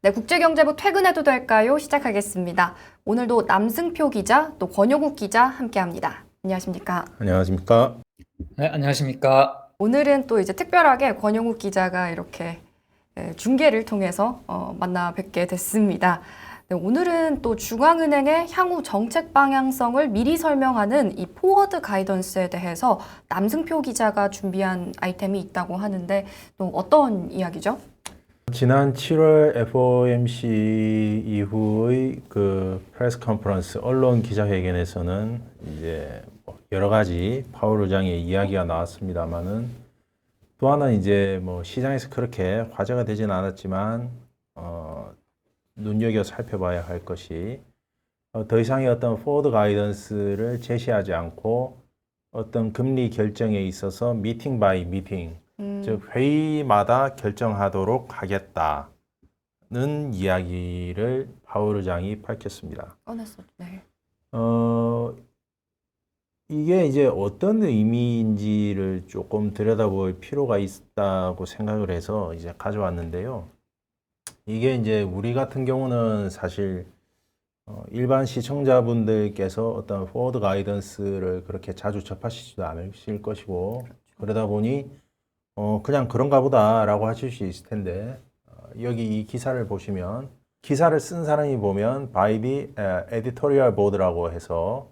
네, 국제경제부 퇴근해도 될까요? 시작하겠습니다. 오늘도 남승표 기자, 또 권영욱 기자 함께합니다. 안녕하십니까? 안녕하십니까? 네, 안녕하십니까? 오늘은 또 이제 특별하게 권영욱 기자가 이렇게 중계를 통해서 만나 뵙게 됐습니다. 네, 오늘은 또 중앙은행의 향후 정책 방향성을 미리 설명하는 이 포워드 가이던스에 대해서 남승표 기자가 준비한 아이템이 있다고 하는데 또 어떤 이야기죠? 지난 7월 FOMC 이후의 그 프레스 컨퍼런스 언론 기자회견에서는 이제 여러 가지 파월 의장의 이야기가 나왔습니다만은 또 하나 이제 뭐 시장에서 그렇게 화제가 되지는 않았지만 눈여겨 살펴봐야 할 것이 더 이상의 어떤 포워드 가이던스를 제시하지 않고 어떤 금리 결정에 있어서 미팅 바이 미팅 즉 회의마다 결정하도록 하겠다는 이야기를 파월 의장이 밝혔습니다. 네. 이게 이제 어떤 의미인지를 조금 들여다볼 필요가 있다고 생각을 해서 이제 가져왔는데요. 이게 이제 우리 같은 경우는 사실 일반 시청자분들께서 어떤 포워드 가이던스를 그렇게 자주 접하시지도 않으실 것이고 그러다 보니 그냥 그런가 보다라고 하실 수 있을 텐데 여기 이 기사를 보시면 기사를 쓴 사람이 보면 by the editorial board라고 해서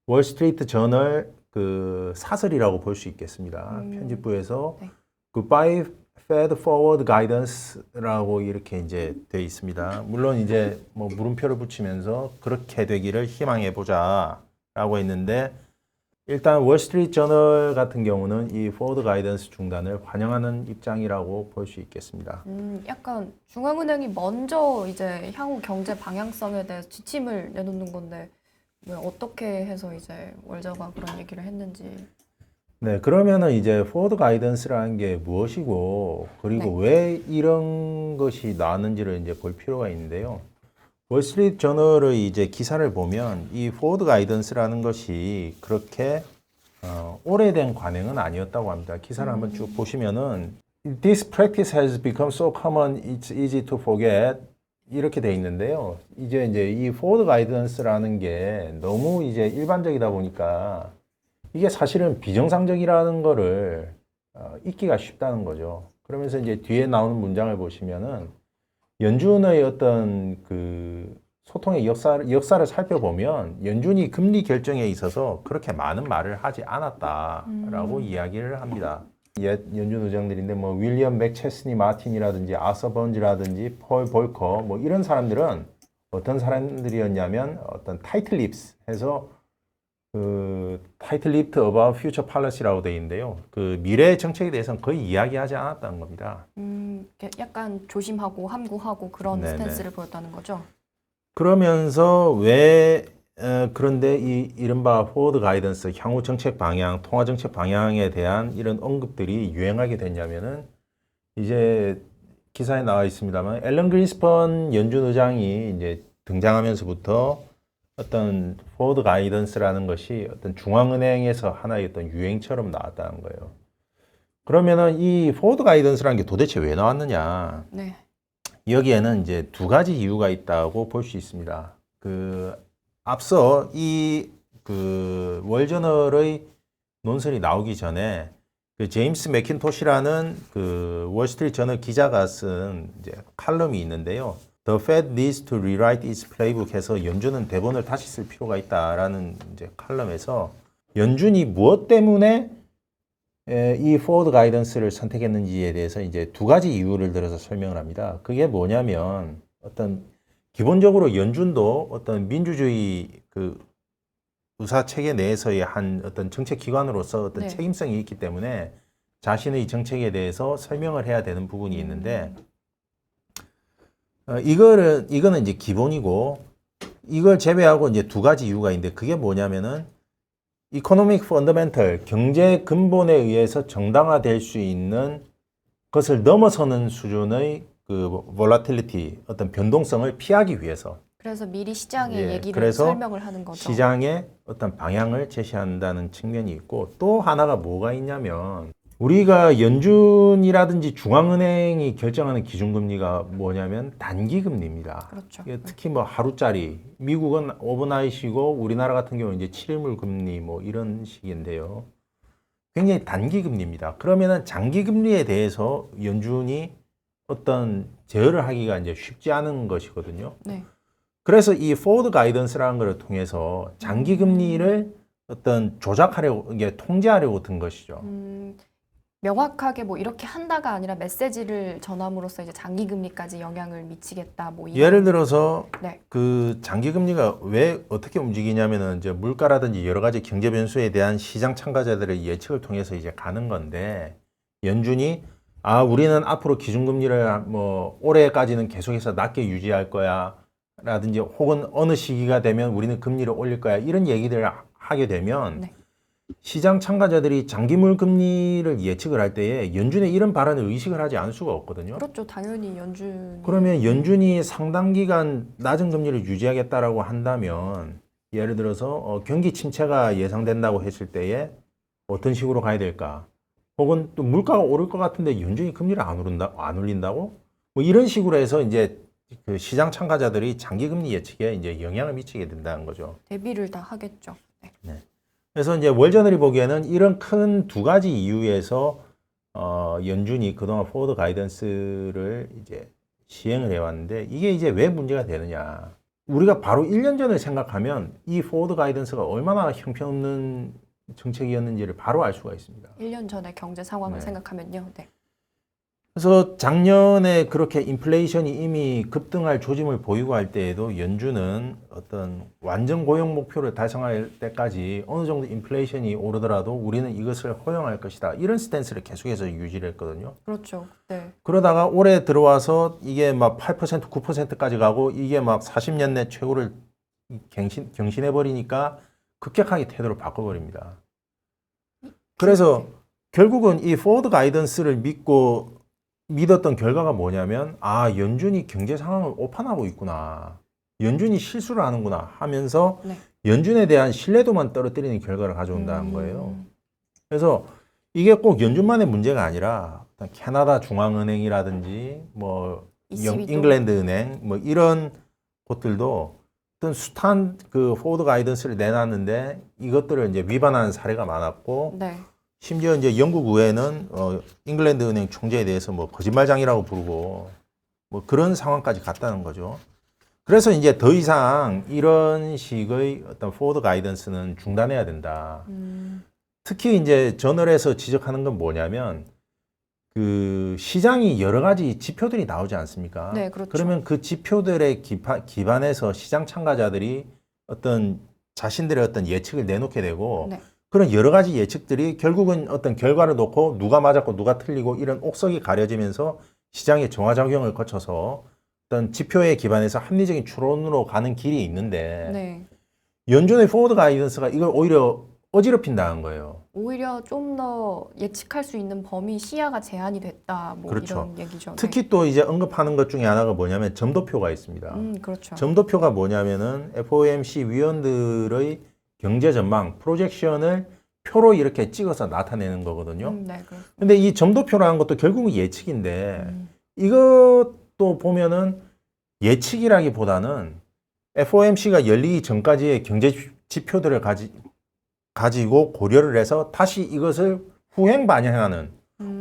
월스트리트 저널 그 사설이라고 볼 수 있겠습니다. 편집부에서 네. Goodbye Fed Forward Guidance라고 이렇게 이제 돼 있습니다. 물론 이제 뭐 물음표를 붙이면서 그렇게 되기를 희망해 보자라고 했는데 일단 월스트리트 저널 같은 경우는 이 포워드 가이던스 중단을 환영하는 입장이라고 볼 수 있겠습니다. 약간 중앙은행이 먼저 이제 향후 경제 방향성에 대해서 지침을 내놓는 건데 왜 어떻게 해서 이제 월저가 그런 얘기를 했는지. 네, 그러면은 이제 포워드 가이던스라는 게 무엇이고 그리고 왜 이런 것이 나왔는지를 이제 볼 필요가 있는데요. 월스트리트 저널의 이제 기사를 보면 이 포워드 가이던스라는 것이 그렇게 오래된 관행은 아니었다고 합니다. 기사를 한번 쭉 보시면은 This practice has become so common it's easy to forget 이렇게 돼 있는데요. 이제 이 포워드 가이던스라는 게 너무 이제 일반적이다 보니까 이게 사실은 비정상적이라는 거를 잊기가 쉽다는 거죠. 그러면서 이제 뒤에 나오는 문장을 보시면은 연준의 어떤 그 소통의 역사를 살펴보면 연준이 금리 결정에 있어서 그렇게 많은 말을 하지 않았다라고 이야기를 합니다. 옛 연준 의장들인데 뭐 윌리엄 맥체스니 마틴이라든지 아서 번즈라든지 폴 볼커 뭐 이런 사람들은 어떤 사람들이었냐면 어떤 타이틀 립스 해서 그 타이틀 립트 어바웃 퓨처 팔러시라고 돼 있는데요. 그 미래 정책에 대해서는 거의 이야기하지 않았다는 겁니다. 약간 조심하고 함구하고 그런 네네. 스탠스를 보였다는 거죠. 그러면서 왜 그런데 이 이른바 포워드 가이던스 향후 정책 방향, 통화 정책 방향에 대한 이런 언급들이 유행하게 됐냐면은 이제 기사에 나와 있습니다만 앨런 그린스펀 연준 의장이 이제 등장하면서부터 어떤 포워드 가이던스라는 것이 어떤 중앙은행에서 하나의 어떤 유행처럼 나왔다는 거예요. 그러면은 이 포워드 가이던스라는 게 도대체 왜 나왔느냐? 네. 여기에는 이제 두 가지 이유가 있다고 볼 수 있습니다. 그 앞서 이 그 월저널의 논설이 나오기 전에 그 제임스 맥킨토시라는 그 월스트리트 저널 기자가 쓴 이제 칼럼이 있는데요. The Fed needs to rewrite its playbook 해서 연준은 대본을 다시 쓸 필요가 있다라는 이제 칼럼에서 연준이 무엇 때문에 이 포워드 가이던스를 선택했는지에 대해서 이제 두 가지 이유를 들어서 설명을 합니다. 그게 뭐냐면 어떤 기본적으로 연준도 어떤 민주주의 그 의사 체계 내에서의 한 어떤 정책 기관으로서 어떤 책임성이 있기 때문에 자신의 정책에 대해서 설명을 해야 되는 부분이 있는데 이거는 이제 기본이고 이걸 제외하고 이제 두 가지 이유가 있는데 그게 뭐냐면은 이코노믹 펀더멘털 경제 근본에 의해서 정당화될 수 있는 것을 넘어서는 수준의 그 볼라틸리티 어떤 변동성을 피하기 위해서 그래서 미리 시장의 얘기를 그래서 설명을 하는 거죠. 시장의 어떤 방향을 제시한다는 측면이 있고 또 하나가 뭐가 있냐면 우리가 연준이라든지 중앙은행이 결정하는 기준금리가 뭐냐면 단기금리입니다. 그렇죠. 이게 특히 뭐 하루짜리, 미국은 오버나잇이고 우리나라 같은 경우는 이제 7일물 금리 뭐 이런 식인데요. 굉장히 단기금리입니다. 그러면은 장기금리에 대해서 연준이 어떤 제어를 하기가 이제 쉽지 않은 것이거든요. 네. 그래서 이 포워드 가이던스라는 것을 통해서 장기금리를 어떤 조작하려고, 이게 통제하려고 든 것이죠. 명확하게 뭐 이렇게 한다가 아니라 메시지를 전함으로써 이제 장기금리까지 영향을 미치겠다. 뭐 이런. 예를 들어서 네. 그 장기금리가 왜 어떻게 움직이냐면은 이제 물가라든지 여러 가지 경제 변수에 대한 시장 참가자들의 예측을 통해서 이제 가는 건데 연준이 우리는 앞으로 기준금리를 뭐 올해까지는 계속해서 낮게 유지할 거야 라든지 혹은 어느 시기가 되면 우리는 금리를 올릴 거야 이런 얘기들을 하게 되면 네. 시장 참가자들이 장기물 금리를 예측을 할 때에 연준의 이런 발언을 의식을 하지 않을 수가 없거든요. 그렇죠. 당연히 연준. 그러면 연준이 상당 기간 낮은 금리를 유지하겠다라고 한다면 예를 들어서 경기 침체가 예상된다고 했을 때에 어떤 식으로 가야 될까? 혹은 또 물가가 오를 것 같은데 연준이 금리를 안 올린다고? 뭐 이런 식으로 해서 이제 그 시장 참가자들이 장기 금리 예측에 이제 영향을 미치게 된다는 거죠. 대비를 다 하겠죠. 네. 그래서 이제 월저널이 보기에는 이런 큰 두 가지 이유에서 연준이 그동안 포워드 가이던스를 이제 시행을 해왔는데 이게 이제 왜 문제가 되느냐? 우리가 바로 1년 전을 생각하면 이 포워드 가이던스가 얼마나 형편없는 정책이었는지를 바로 알 수가 있습니다. 1년 전의 경제 상황을 네. 생각하면요. 네. 그래서 작년에 그렇게 인플레이션이 이미 급등할 조짐을 보이고 할 때에도 연준은 어떤 완전 고용 목표를 달성할 때까지 어느 정도 인플레이션이 오르더라도 우리는 이것을 허용할 것이다. 이런 스탠스를 계속해서 유지를 했거든요. 그렇죠. 네. 그러다가 올해 들어와서 이게 막 8%, 9%까지 가고 이게 막 40년 내 최고를 경신해 버리니까 급격하게 태도를 바꿔버립니다. 그래서 결국은 이 포워드 가이던스를 믿었던 결과가 뭐냐면 연준이 경제 상황을 오판하고 있구나. 연준이 실수를 하는구나 하면서 네. 연준에 대한 신뢰도만 떨어뜨리는 결과를 가져온다는 거예요. 그래서 이게 꼭 연준만의 문제가 아니라 캐나다 중앙은행이라든지 뭐 ECB 도. 잉글랜드 은행 뭐 이런 곳들도 어떤 숱한 그 포워드 가이던스를 내놨는데 이것들을 이제 위반하는 사례가 많았고 네. 심지어 이제 영국 의회는 잉글랜드 은행 총재에 대해서 뭐 거짓말장이라고 부르고 뭐 그런 상황까지 갔다는 거죠. 그래서 이제 더 이상 이런 식의 어떤 포워드 가이던스는 중단해야 된다. 특히 이제 저널에서 지적하는 건 뭐냐면 그 시장이 여러 가지 지표들이 나오지 않습니까? 네, 그렇죠. 그러면 그 지표들에 기반해서 시장 참가자들이 어떤 자신들의 어떤 예측을 내놓게 되고 네. 그런 여러 가지 예측들이 결국은 어떤 결과를 놓고 누가 맞았고 누가 틀리고 이런 옥석이 가려지면서 시장의 정화작용을 거쳐서 어떤 지표에 기반해서 합리적인 추론으로 가는 길이 있는데 네. 연준의 포워드 가이던스가 이걸 오히려 어지럽힌다는 거예요. 오히려 좀 더 예측할 수 있는 범위 시야가 제한이 됐다. 뭐 그렇죠. 이런 얘기죠. 특히 또 이제 언급하는 것 중에 하나가 뭐냐면 점도표가 있습니다. 그렇죠. 점도표가 뭐냐면은 FOMC 위원들의 경제 전망, 프로젝션을 표로 이렇게 찍어서 나타내는 거거든요. 네, 그렇습니다. 근데 이 점도표라는 것도 결국은 예측인데 이것도 보면은 예측이라기보다는 FOMC가 열리기 전까지의 경제 지표들을 가지고 고려를 해서 다시 이것을 후행 반영하는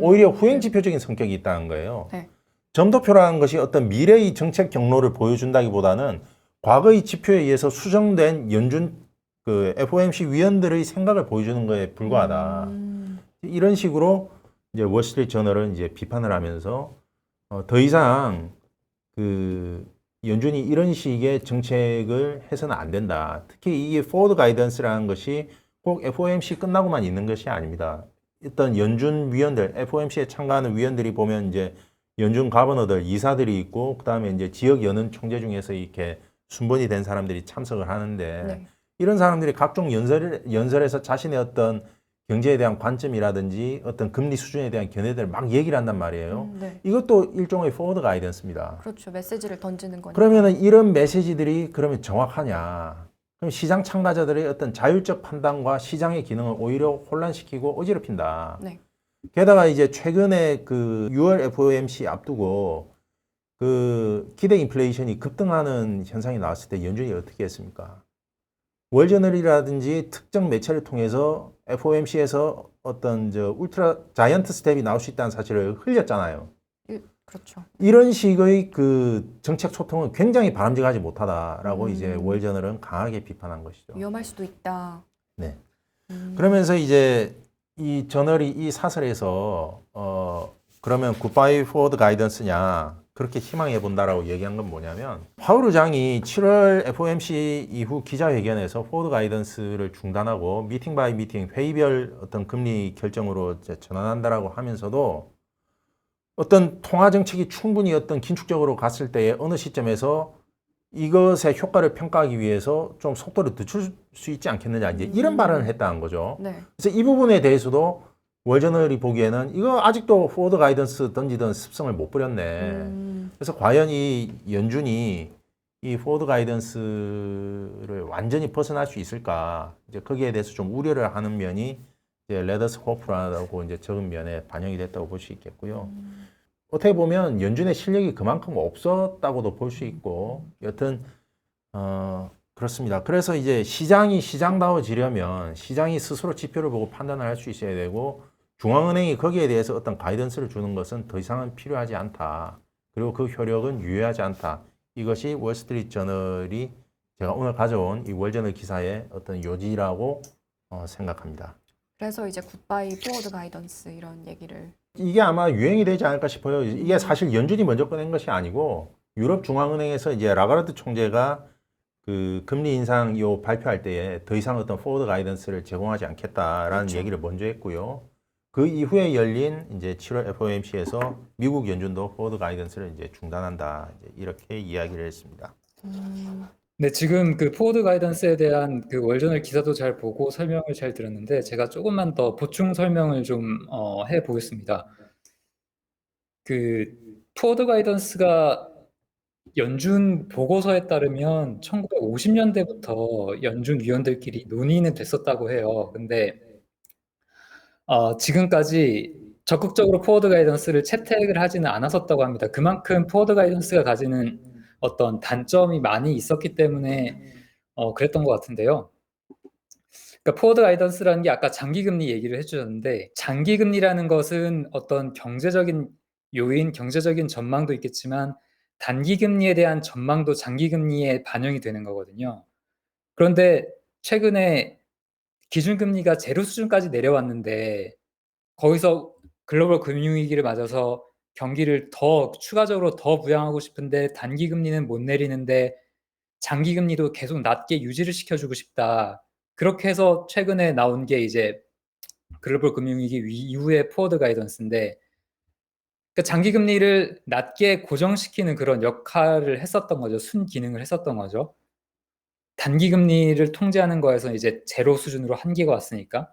오히려 후행 지표적인 성격이 있다는 거예요. 네. 점도표라는 것이 어떤 미래의 정책 경로를 보여준다기보다는 과거의 지표에 의해서 수정된 연준 그 FOMC 위원들의 생각을 보여주는 거에 불과하다. 이런 식으로 이제 월스트리트 저널은 이제 비판을 하면서 더 이상 그 연준이 이런 식의 정책을 해서는 안 된다. 특히 이 포워드 가이던스라는 것이 꼭 FOMC 끝나고만 있는 것이 아닙니다. 일단 연준 위원들, FOMC에 참가하는 위원들이 보면 이제 연준 가버너들, 이사들이 있고 그다음에 이제 지역 연은 총재 중에서 이렇게 순번이 된 사람들이 참석을 하는데 네. 이런 사람들이 각종 연설에서 자신의 어떤 경제에 대한 관점이라든지 어떤 금리 수준에 대한 견해들을 막 얘기를 한단 말이에요. 네. 이것도 일종의 포워드 가이던스입니다. 그렇죠. 메시지를 던지는 거니까. 그러면은 이런 메시지들이 그러면 정확하냐? 그럼 시장 참가자들의 어떤 자율적 판단과 시장의 기능을 오히려 혼란시키고 어지럽힌다. 네. 게다가 이제 최근에 그 6월 FOMC 앞두고 그 기대 인플레이션이 급등하는 현상이 나왔을 때 연준이 어떻게 했습니까? 월저널이라든지 특정 매체를 통해서 FOMC에서 어떤 울트라 자이언트 스텝이 나올 수 있다는 사실을 흘렸잖아요. 그렇죠. 이런 식의 그 정책 소통은 굉장히 바람직하지 못하다라고 이제 월저널은 강하게 비판한 것이죠. 위험할 수도 있다. 네. 그러면서 이제 이 저널이 이 사설에서 그러면 굿바이 포워드 가이던스냐 그렇게 희망해 본다라고 얘기한 건 뭐냐면 파월 의장이 7월 FOMC 이후 기자회견에서 포워드 가이던스를 중단하고 미팅 바이 미팅 회의별 어떤 금리 결정으로 이제 전환한다라고 하면서도 어떤 통화 정책이 충분히 어떤 긴축적으로 갔을 때에 어느 시점에서 이것의 효과를 평가하기 위해서 좀 속도를 늦출 수 있지 않겠느냐 이제 이런 발언을 했다는 거죠. 네. 그래서 이 부분에 대해서도 월저널이 보기에는 이거 아직도 포워드 가이던스 던지던 습성을 못 버렸네. 그래서 과연 이 연준이 이 포워드 가이던스를 완전히 벗어날 수 있을까? 이제 거기에 대해서 좀 우려를 하는 면이 이제 레더스 호프라고 이제 적은 면에 반영이 됐다고 볼 수 있겠고요. 어떻게 보면 연준의 실력이 그만큼 없었다고도 볼 수 있고, 여튼 그렇습니다. 그래서 이제 시장이 시장다워지려면 시장이 스스로 지표를 보고 판단을 할 수 있어야 되고, 중앙은행이 거기에 대해서 어떤 가이던스를 주는 것은 더 이상은 필요하지 않다. 그리고 그 효력은 유효하지 않다. 이것이 월스트리트 저널이 제가 오늘 가져온 이 월저널 기사의 어떤 요지라고 생각합니다. 그래서 이제 굿바이 포워드 가이던스 이런 얘기를. 이게 아마 유행이 되지 않을까 싶어요. 이게 사실 연준이 먼저 꺼낸 것이 아니고 유럽 중앙은행에서 이제 라가르드 총재가 그 금리 인상 요 발표할 때에 더 이상 어떤 포워드 가이던스를 제공하지 않겠다라는 그렇죠. 얘기를 먼저 했고요. 그 이후에 열린 이제 7월 FOMC에서 미국 연준도 포워드 가이던스를 이제 중단한다. 이제 이렇게 이야기를 했습니다. 네, 지금 그 포워드 가이던스에 대한 그 월저널 기사도 잘 보고 설명을 잘 들었는데 제가 조금만 더 보충 설명을 좀 해보겠습니다. 그 포워드 가이던스가 연준 보고서에 따르면 1950년대부터 연준 위원들끼리 논의는 됐었다고 해요. 근데 지금까지 적극적으로 포워드 가이던스를 채택을 하지는 않았었다고 합니다. 그만큼 포워드 가이던스가 가지는 어떤 단점이 많이 있었기 때문에 그랬던 것 같은데요. 그러니까 포워드 가이던스라는 게 아까 장기금리 얘기를 해주셨는데 장기금리라는 것은 어떤 경제적인 요인, 경제적인 전망도 있겠지만 단기금리에 대한 전망도 장기금리에 반영이 되는 거거든요. 그런데 최근에 기준금리가 제로 수준까지 내려왔는데 거기서 글로벌 금융위기를 맞아서 경기를 더 추가적으로 더 부양하고 싶은데 단기금리는 못 내리는데 장기금리도 계속 낮게 유지를 시켜주고 싶다. 그렇게 해서 최근에 나온 게 이제 글로벌 금융위기 이후의 포워드 가이던스인데 그러니까 장기금리를 낮게 고정시키는 그런 역할을 했었던 거죠. 순기능을 했었던 거죠. 단기금리를 통제하는 거에서 이제 제로 수준으로 한계가 왔으니까.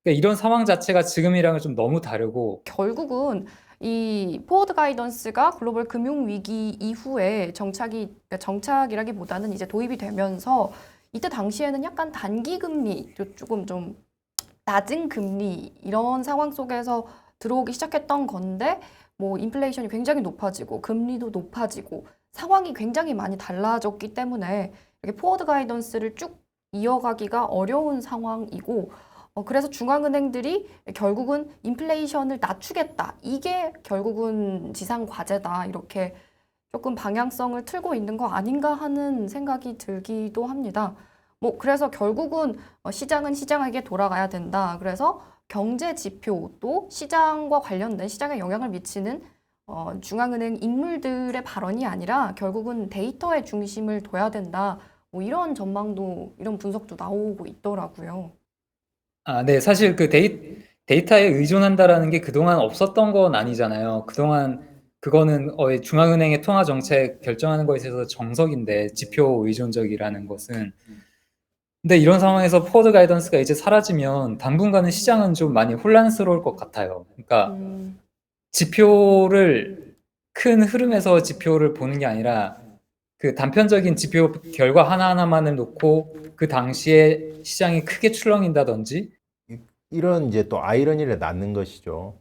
그러니까 이런 상황 자체가 지금이랑은 좀 너무 다르고 결국은 이 포워드 가이던스가 글로벌 금융 위기 이후에 그러니까 정착이라기보다는 이제 도입이 되면서 이때 당시에는 약간 단기 금리, 조금 좀 낮은 금리 이런 상황 속에서 들어오기 시작했던 건데 뭐 인플레이션이 굉장히 높아지고 금리도 높아지고 상황이 굉장히 많이 달라졌기 때문에 이렇게 포워드 가이던스를 쭉 이어가기가 어려운 상황이고 그래서 중앙은행들이 결국은 인플레이션을 낮추겠다. 이게 결국은 지상 과제다. 이렇게 조금 방향성을 틀고 있는 거 아닌가 하는 생각이 들기도 합니다. 뭐 그래서 결국은 시장은 시장에게 돌아가야 된다. 그래서 경제 지표도 시장과 관련된 시장에 영향을 미치는 중앙은행 인물들의 발언이 아니라 결국은 데이터에 중심을 둬야 된다. 뭐 이런 전망도 이런 분석도 나오고 있더라고요. 네, 사실 그 데이터에 의존한다라는 게 그동안 없었던 건 아니잖아요. 그동안 그거는 중앙은행의 통화 정책 결정하는 거에 있어서 정석인데 지표 의존적이라는 것은. 근데 이런 상황에서 포워드 가이던스가 이제 사라지면 당분간은 시장은 좀 많이 혼란스러울 것 같아요. 그러니까 지표를 큰 흐름에서 지표를 보는 게 아니라 그 단편적인 지표 결과 하나하나만을 놓고 그 당시에 시장이 크게 출렁인다든지 이런 이제 또 아이러니를 낳는 것이죠.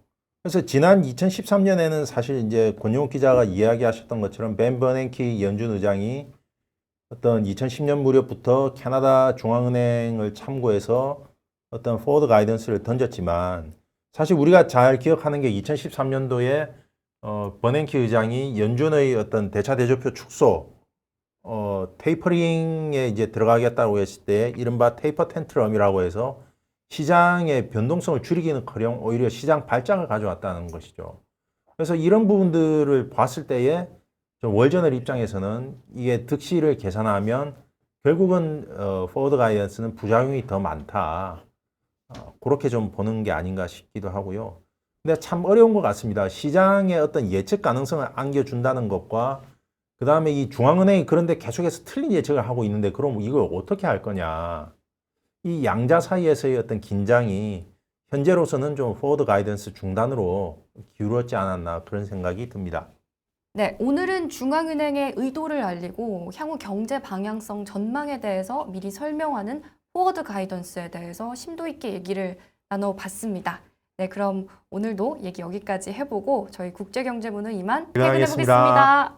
그래서 지난 2013년에는 사실 이제 권영욱 기자가 이야기하셨던 것처럼 벤 버냉키 연준 의장이 어떤 2010년 무렵부터 캐나다 중앙은행을 참고해서 어떤 포워드 가이던스를 던졌지만 사실 우리가 잘 기억하는 게 2013년도에 버냉키 의장이 연준의 어떤 대차 대조표 축소 테이퍼링에 이제 들어가겠다고 했을 때 이른바 테이퍼 텐트럼이라고 해서 시장의 변동성을 줄이기는커녕 오히려 시장 발작을 가져왔다는 것이죠. 그래서 이런 부분들을 봤을 때에 좀 월저널 입장에서는 이게 득실을 계산하면 결국은 포워드 가이던스는 부작용이 더 많다. 그렇게 좀 보는 게 아닌가 싶기도 하고요. 근데 참 어려운 것 같습니다. 시장의 어떤 예측 가능성을 안겨준다는 것과 그 다음에 이 중앙은행이 그런데 계속해서 틀린 예측을 하고 있는데 그럼 이걸 어떻게 할 거냐. 이 양자 사이에서의 어떤 긴장이 현재로서는 좀 포워드 가이던스 중단으로 기울었지 않았나 그런 생각이 듭니다. 네, 오늘은 중앙은행의 의도를 알리고 향후 경제 방향성 전망에 대해서 미리 설명하는 포워드 가이던스에 대해서 심도 있게 얘기를 나눠봤습니다. 네, 그럼 오늘도 얘기 여기까지 해보고 저희 국제경제부는 이만 퇴근해 퇴근하겠습니다. 보겠습니다.